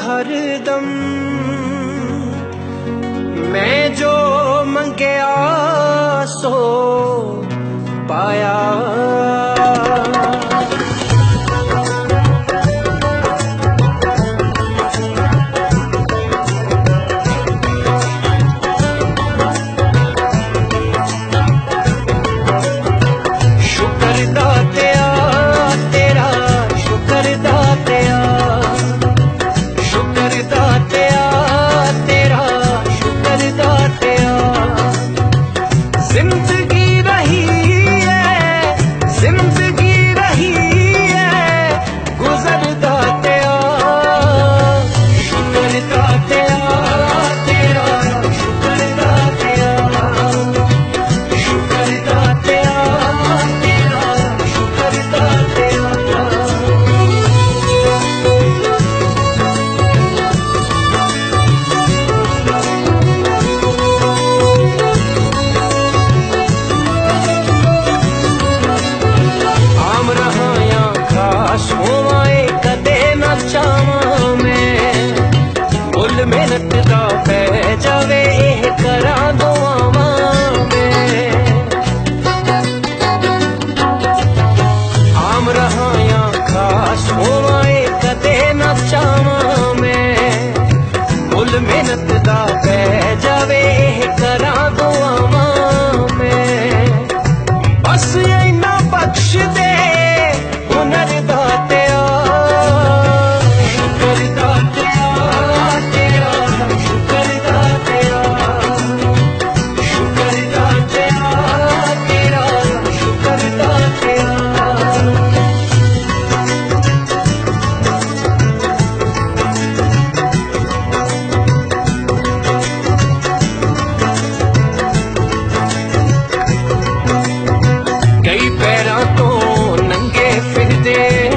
हरदम, मैं जो मंगया सो पाया। मेहनत दा पै जावे एह करा दुआवां में, आम रहा या खास होवाए कदे न चावां मैं, मुल मेहनत दा पै जावे एह करा दुआवां में। बस इन्ना बख्श दे हुनर दातिया,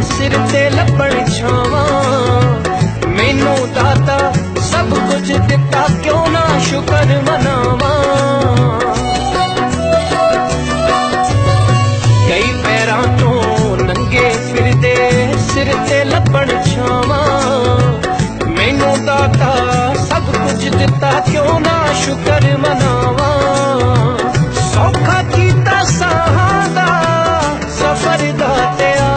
सिर ते लपण छावां, मैनू दाता सब कुछ दिता क्यों ना शुक्र मनावां। कई पैरां तो नंगे फिरदे सिर ते लपण छावां, मैनू दाता सब कुछ दिता क्यों ना शुक्र मनावां। सौखा कीता साहां दा सफर दातिया,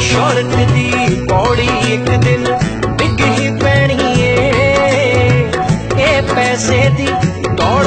शौहरत दी पौड़ी एक दिन डिग ही पैनी ए पैसे दी दौड़